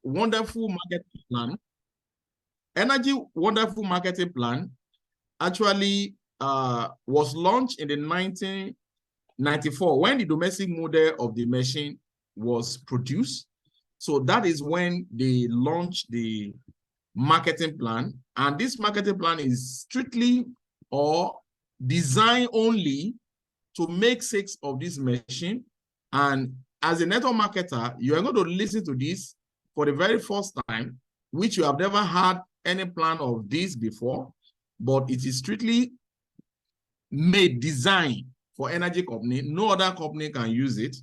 wonderful marketing plan, Enagic wonderful marketing plan actually was launched in the 1994 when the domestic model of the machine was produced. So that is when they launched the marketing plan. And this marketing plan is strictly or designed only to make sales of this machine. And as a network marketer, you are going to listen to this for the very first time, which you have never had any plan of this before, but it is strictly made, designed for energy company. No other company can use it.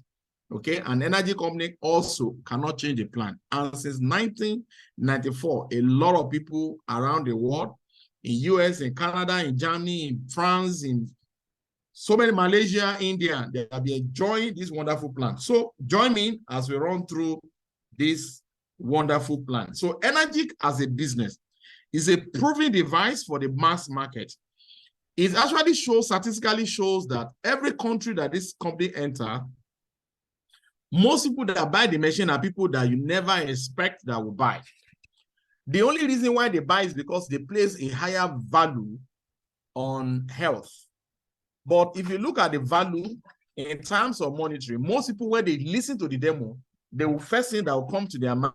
Okay, an energy company also cannot change the plan. And since 1994, a lot of people around the world, in US, in Canada, in Germany, in France, in so many, Malaysia, India, they have been enjoying this wonderful plan. So join me as we run through this wonderful plan. So Enagic as a business is a proven device for the mass market. It actually statistically shows that every country that this company enter, most people that buy the machine are people that you never expect that will buy. The only reason why they buy is because they place a higher value on health. But if you look at the value in terms of monetary, most people, when they listen to the demo, the first thing that will come to their mind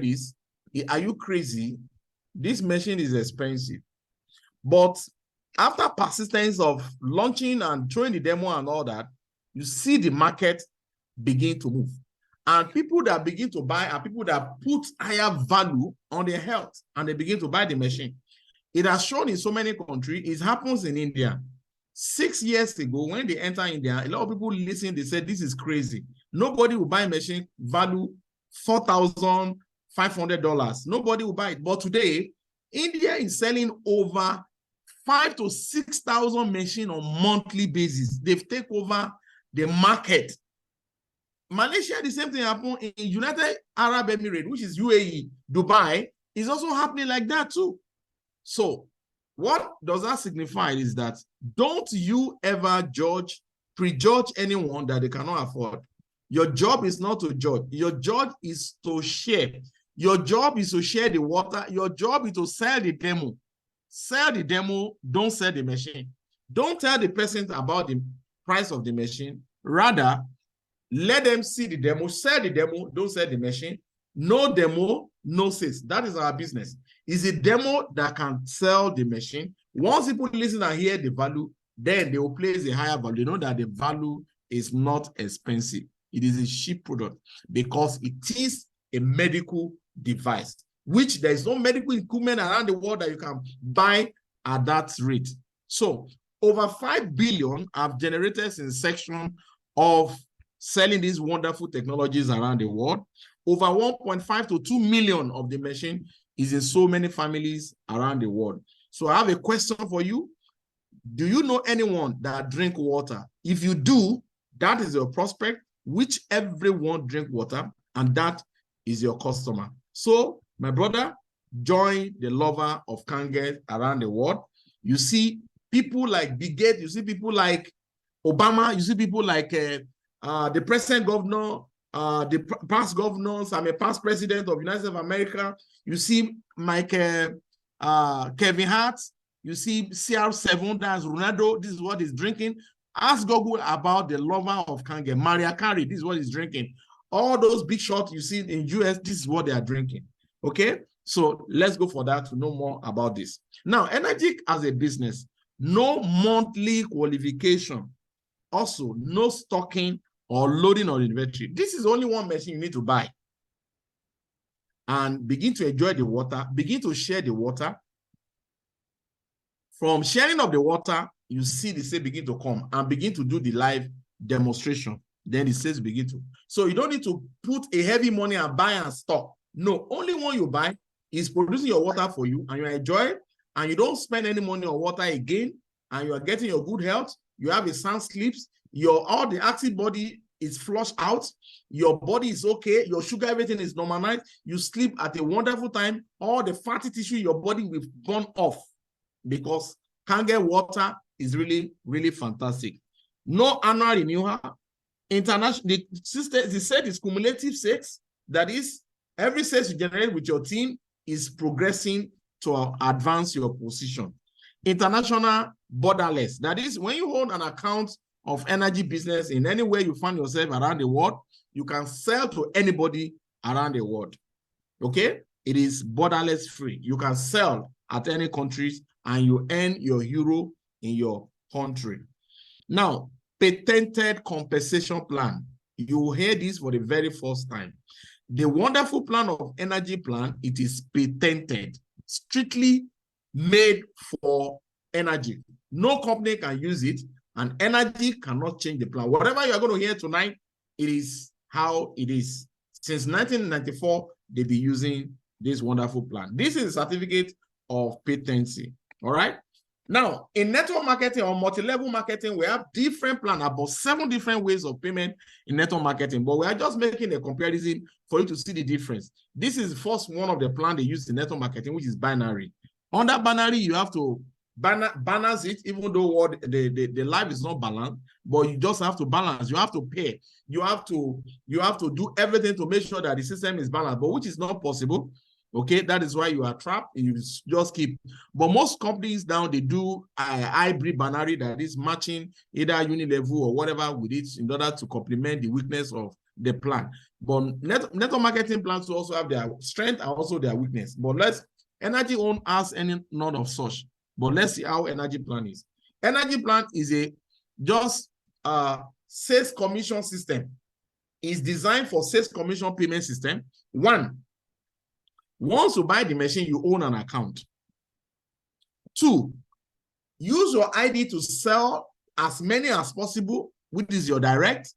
is, are you crazy? This machine is expensive. But after persistence of launching and showing the demo and all that, you see the market begin to move. And people that begin to buy are people that put higher value on their health, and they begin to buy the machine. It has shown in so many countries. It happens in India. 6 years ago, when they enter India, a lot of people listen, they said, this is crazy. Nobody will buy a machine value $4,500. Nobody will buy it. But today, India is selling over 5,000 to 6,000 machines on a monthly basis. They've taken over the market. Malaysia, the same thing happened in United Arab Emirates, which is UAE. Dubai is also happening like that too. So what does that signify is that don't you ever prejudge anyone that they cannot afford. Your job is not to judge. Your job is to share. Your job is to share the water. Your job is to sell the demo. Sell the demo, don't sell the machine. Don't tell the person about the price of the machine. Rather, let them see the demo, sell the demo, don't sell the machine. No demo, no sales. That is our business. It's a demo that can sell the machine. Once people listen and hear the value, then they will place a higher value. They know that the value is not expensive. It is a cheap product because it is a medical device, which there is no medical equipment around the world that you can buy at that rate. So over 5 billion have generated since section of selling these wonderful technologies around the world. Over 1.5 to 2 million of the machine is in so many families around the world. So I have a question for you. Do you know anyone that drink water? If you do, that is your prospect, which everyone drink water, and that is your customer. So my brother, join the lover of Kangen around the world. You see people like Bill Gates, you see people like Obama, you see people like the present governor, the past governors. I'm a past president of the United States of America. You see Kevin Hart, you see CR7, that's Ronaldo, this is what he's drinking. Ask Google about the lover of Kangen, Mariah Carey, this is what he's drinking. All those big shots you see in US, this is what they are drinking. Okay, so let's go for that to know more about this. Now, Enagic as a business, no monthly qualification, also no stocking or loading on inventory. This is only one machine you need to buy and begin to enjoy the water, begin to share the water. From sharing of the water, you see the sales begin to come and begin to do the live demonstration. Then the sales begin to. So you don't need to put a heavy money and buy and stock. No, only one you buy is producing your water for you and you enjoy it, and you don't spend any money on water again, and you are getting your good health. You have a sound sleeps. All the active body is flushed out. Your body is okay. Your sugar, everything is normalized. You sleep at a wonderful time. All the fatty tissue in your body will burn off because Kangen water is really, really fantastic. No annual renewal. International, the system, they said it's cumulative 6. That is, Every sales you generate with your team is progressing to advance your position. International borderless. That is, when you hold an account of energy business in anywhere you find yourself around the world, you can sell to anybody around the world. Okay? It is borderless free. You can sell at any countries and you earn your euro in your country. Now, patented compensation plan. You will hear this for the very first time. The wonderful plan of energy plan, it is patented, strictly made for energy. No company can use it, and energy cannot change the plan. Whatever you're going to hear tonight, it is how it is. Since 1994, they've been using this wonderful plan. This is a certificate of patency. All right. Now, in network marketing or multi-level marketing, we have different plans, about 7 different ways of payment in network marketing, but we are just making a comparison for you to see the difference. This is the first one of the plan they use in network marketing, which is binary. Under binary, you have to balance it, even though the life is not balanced, but you just have to balance. You have to pay. You have to do everything to make sure that the system is balanced, but which is not possible. Okay, that is why you are trapped. You just keep. But most companies now, they do a hybrid binary, that is matching either unilevel or whatever with it in order to complement the weakness of the plan. But network marketing plans also have their strength and also their weakness. But energy won't ask any none of such. But let's see how energy plan is. Energy plan is just sales commission system. It's designed for sales commission payment system. Once you buy the machine, you own an account. 2, use your ID to sell as many as possible, which is your direct.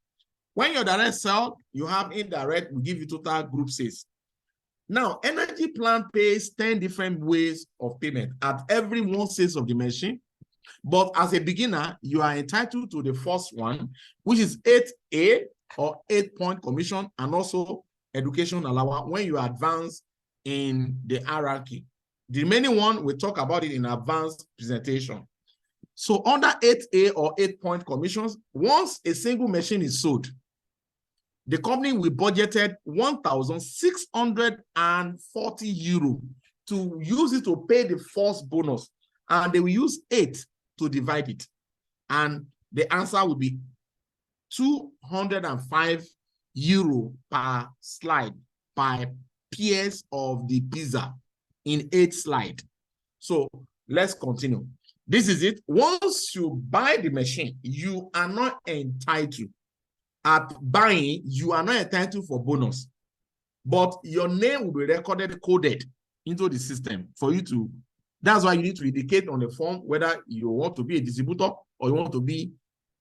When your direct sell, you have indirect, we give you total group sales. Now, energy plan pays 10 different ways of payment at every 1 sales of the machine. But as a beginner, you are entitled to the first one, which is 8A or 8-point commission, and also education allowance when you advance in the hierarchy. The remaining one, we'll talk about it in advanced presentation. So under 8A or 8-point commissions, once a single machine is sold, the company will budgeted 1,640 euro to use it to pay the first bonus, and they will use 8 to divide it. And the answer will be 205 euro per slide, per piece of the pizza in 8 slides. So let's continue. This is it. Once you buy the machine, you are not entitled. At buying, you are not entitled for bonus, but your name will be recorded, coded into the system for you to. That's why you need to indicate on the form whether you want to be a distributor or you want to be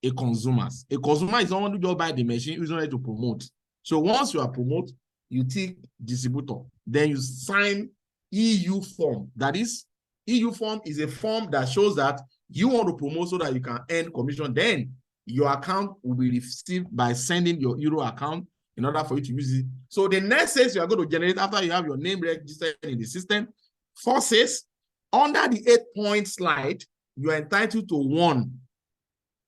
a consumer. A consumer is someone who just buy the machine, who is not ready to promote. So once you are promote, you tick distributor. Then you sign EU form. That is, EU form is a form that shows that you want to promote so that you can earn commission. Then your account will be received by sending your Euro account in order for you to use it. So the next sales you are going to generate after you have your name registered in the system, 4 sales. Under the 8-point slide, you are entitled to 1.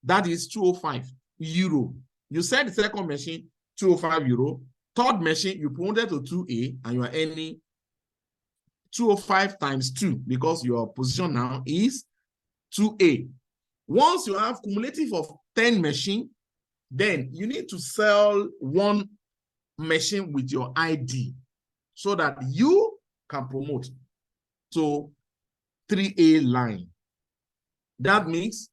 That is 205 euro. You said the second machine, 205 euro. Third machine, you promoted to 2A, and you are earning 205 times 2 because your position now is 2A. Once you have cumulative of 10 machines, then you need to sell 1 machine with your ID so that you can promote to 3A line. That means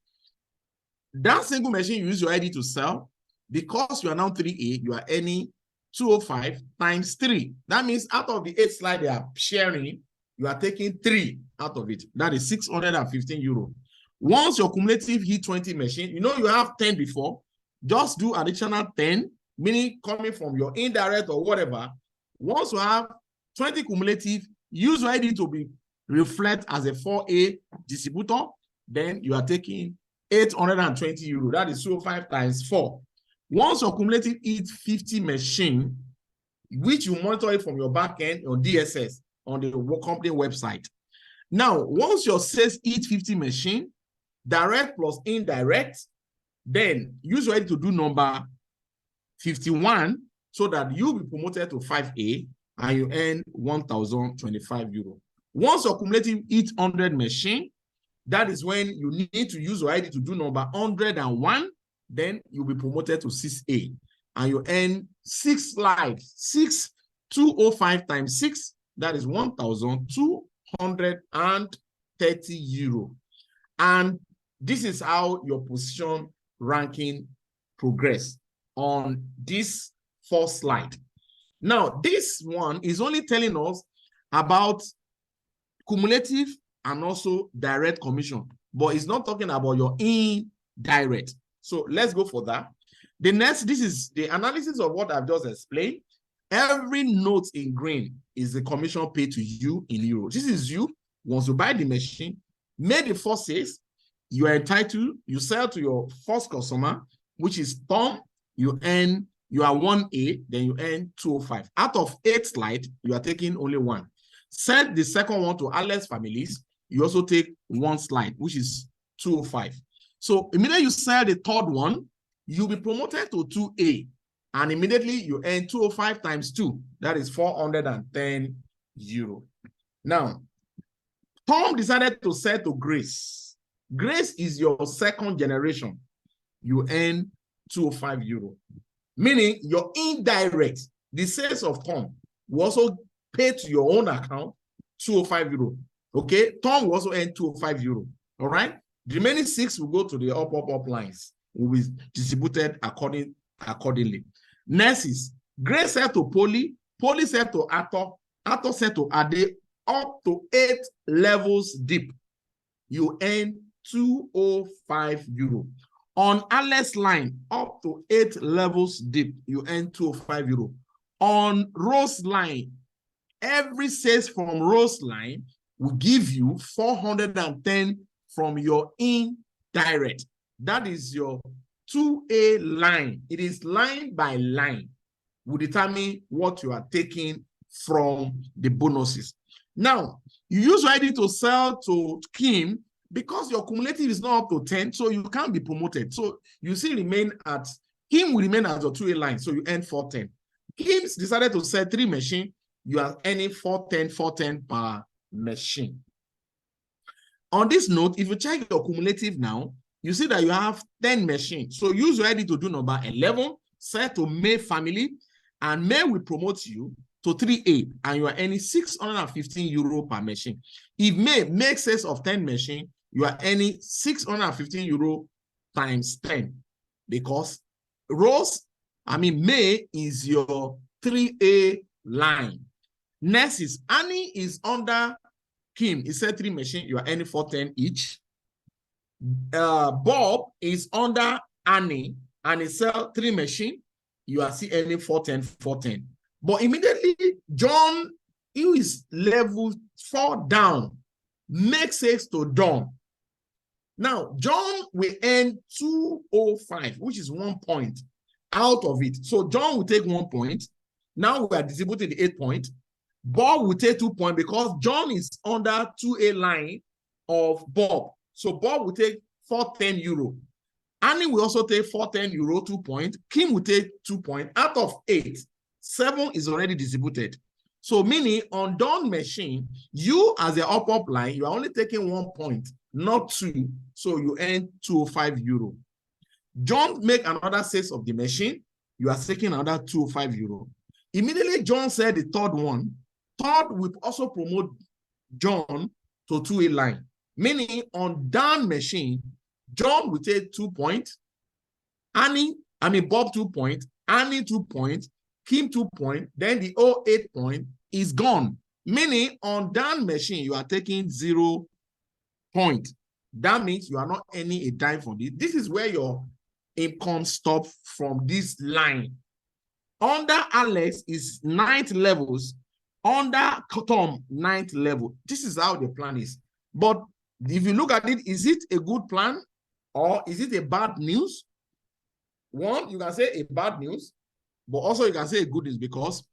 that single machine you use your ID to sell, because you are now 3A, you are earning 205 times 3. That means out of the 8 slides they are sharing, you are taking 3 out of it. That is 615 euro. Once your cumulative hit 20 machine, you know you have 10 before, just do additional 10, meaning coming from your indirect or whatever. Once you have 20 cumulative, use your ID to be reflect as a 4A distributor, then you are taking 820 euro. That is 205 times 4. Once your cumulative hit 50 machine, which you monitor it from your back end on DSS on the company website. Now, once your sales hit 50 machine, direct plus indirect, then use your ID to do number 51 so that you'll be promoted to 5A. and you earn 1,025 euro. Once you're cumulative each 100 machine, that is when you need to use your ID to do number 101. Then you'll be promoted to 6A, and you earn 6 slides. 205 times 6, that is 1,230 euro. And this is how your position ranking progress on this first slide. Now, this one is only telling us about cumulative and also direct commission, but it's not talking about your indirect. So let's go for that. The next, this is the analysis of what I've just explained. Every note in green is the commission paid to you in euros. This is you. Once you buy the machine, made the first sales, you are entitled, you sell to your first customer, which is Tom, you are 1A, then you earn 205. Out of 8 slides, you are taking only 1. Send the second one to Alex families, you also take 1 slide, which is 205. So immediately you sell the third one, you'll be promoted to 2A, and immediately you earn 205 times 2. That is 410 euro. Now, Tom decided to sell to Grace. Grace is your second generation. You earn 205 euro. Meaning your indirect, the sales of Tom will also pay to your own account 205 euro. Okay, Tom will also earn 205 euro. All right, the remaining 6 will go to the up lines, will be distributed accordingly. Next is Grace said to Polly said to Arthur said to Ade, up to 8 levels deep, you earn 205 euro. On Alex line, up to 8 levels deep, you earn 205 euro. On Rose line, every sales from Rose line will give you 410 from your indirect. That is your 2A line. It is line by line. Will determine what you are taking from the bonuses. Now, you use your ID to sell to Kim because your cumulative is not up to 10, so you can't be promoted. So you still remain at, Kim will remain at your 2A line, so you earn 410. Kim's decided to sell 3 machines, you are earning 410 per machine. On this note, if you check your cumulative now, you see that you have 10 machines. So use your ID to do number 11, sell to May family, and May will promote you to 3A, and you are earning 615 euro per machine. If May makes sales of 10 machines, you are earning 615 euro times 10, because May is your 3A line. Next is Annie is under Kim. He said 3 machines, you are earning 410 each. Bob is under Annie, and he sell 3 machines, you are still earning 410. But immediately, John, who is level 4 down, makes sales to Dawn. Now, John will earn 205, which is 1 point out of it. So John will take 1 point. Now we are distributing the 8 points. Bob will take 2 points because John is under 2A line of Bob. So Bob will take 410 euro. Annie will also take 410 euro, 2 points. Kim will take 2 points. Out of 8, 7 is already distributed. So meaning on Dawn machine, you as the up line, you are only taking 1 point, not 2. So you earn 205 euro. John make another sales of the machine, you are taking another 205 euro. Immediately, John said the third one. Third will also promote John to 2A line. Meaning on Dawn machine, John will take 2 points. Bob 2 points. Annie 2 points. Kim 2 points. Then the 8 point is gone. Meaning on Dawn machine, you are taking 0 point. That means you are not earning a dime from this. This is where your income stops from this line. Under Alex is 9th levels. Under Tom, 9th level. This is how the plan is. But if you look at it, is it a good plan or is it a bad news? One, you can say a bad news, but also you can say a good news because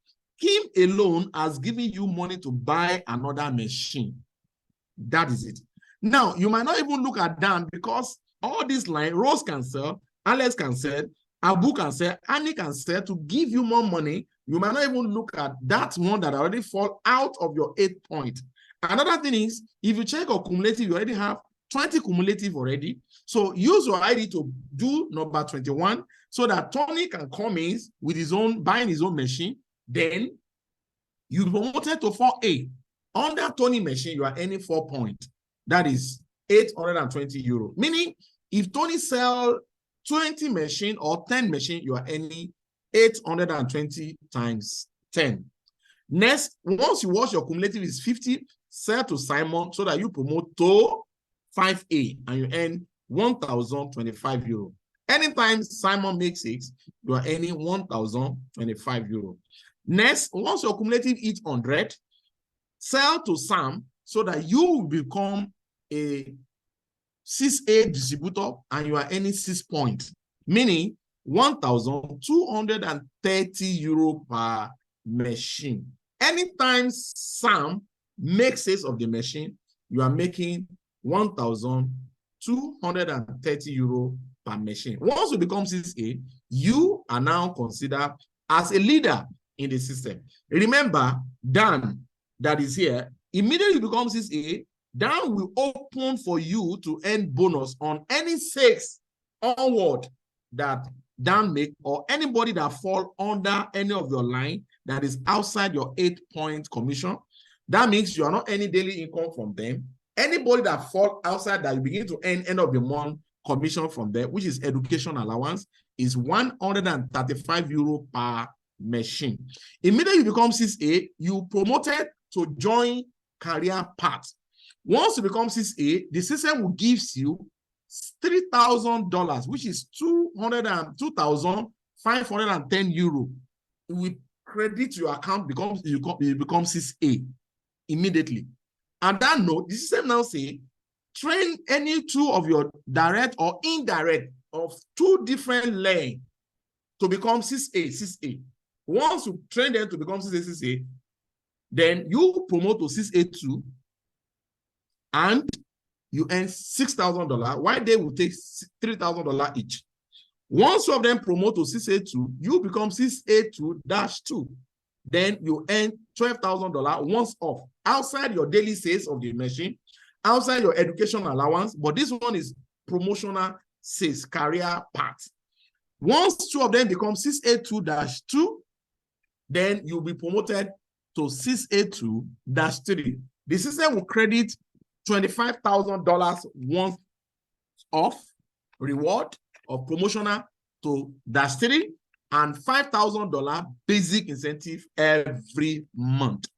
Kim alone has given you money to buy another machine. That is it. Now, you might not even look at Dan because all this line, Rose can sell, Alex can sell, Abu can sell, Annie can sell to give you more money You might not even look at that one that already fall out of your 8 point. Another thing is, if you check your cumulative, you already have 20 cumulative already. So use your ID to do number 21 so that Tony can come in with his own, buying his own machine. Then you promoted to 4A. On that Tony machine, you are earning 4 points. That is 820 euro. Meaning, if Tony sell 20 machine or 10 machine, you are earning 820 times 10. Next, once you watch your cumulative is 50, sell to Simon so that you promote to 5A and you earn 1,025 euro. Anytime Simon makes it, you are earning 1,025 euro. Next, once your cumulative is 100, sell to Sam so that you will become a 6A distributor and you are earning 6 points, meaning 1,230 euro per machine. Anytime Sam makes sales of the machine, you are making 1,230 euro per machine. Once you become 6A, you are now considered as a leader in the system. Remember, Dan, that is here, immediately you become 6A, Dan will open for you to earn bonus on any sales onward that Dan make, or anybody that fall under any of your line that is outside your 8 point commission. That means you are not any daily income from them. Anybody that fall outside that you begin to earn end of the month commission from them, which is education allowance, is 135 euro per machine. Immediately you become 6A, you promoted to join career path. Once you become 6A, the system will give you $3,000, which is 2,510 euro. It will credit your account because you become 6A immediately. And that note, the system now say, train any two of your direct or indirect of 2 different lanes to become 6A. Once you train them to become 6A, then you promote to 6A2 and you earn $6,000, while they will take $3,000 each. Once 2 of them promote to 6A2, you become 6A2-2. Then you earn $12,000 once off, outside your daily sales of the machine, outside your education allowance, but this one is promotional sales, career path. Once 2 of them become 6A2-2, then you'll be promoted to 6A2-3. The system will credit $25,000 once off reward of promotional to -3 and $5,000 basic incentive every month.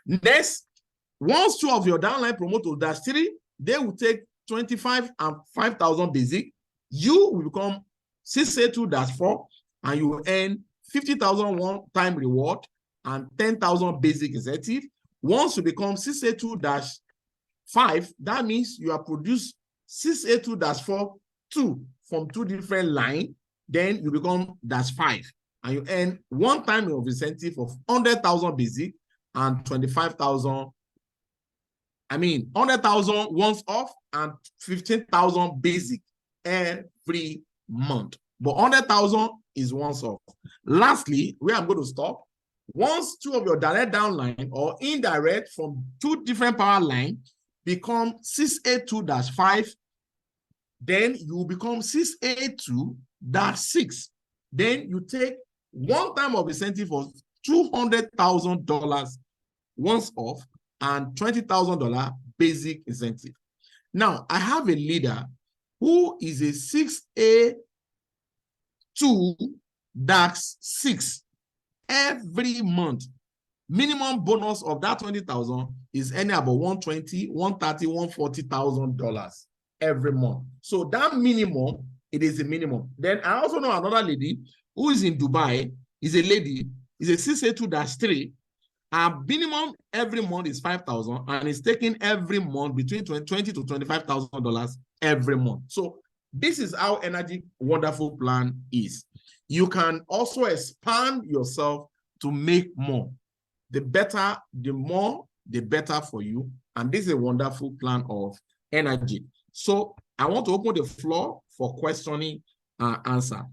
Next, once 2 of your downline promote to -3, they will take 25 and 5,000 basic. You will become 6A2-4 and you will earn 50,000 one-time reward and 10,000 basic incentive. Once you become 6A2-5, that means you have produced 6A2-4 from 2 different lines. Then you become -5 and you earn one-time of incentive of 100,000 basic and 25,000. 100,000 once off and 15,000 basic every month. But 100,000 is once off. Lastly, where I'm going to stop, once 2 of your direct downline or indirect from 2 different power lines become 6A2-5, then you become 6A2-6. Then you take one time of incentive of $200,000 once off and $20,000 basic incentive. Now, I have a leader who is a 6A2-6 every month. Minimum bonus of that 20,000 is any about $120,000, $130,000, $140,000 every month. So that minimum, it is a minimum. Then I also know another lady who is in Dubai, is a lady, is a 6A2-3. Our minimum every month is $5,000 and it's taking every month between $20,000 to $25,000 every month. So this is how Enagic wonderful plan is. You can also expand yourself to make more. The better, the more, the better for you. And this is a wonderful plan of Enagic. So I want to open the floor for questioning and answer.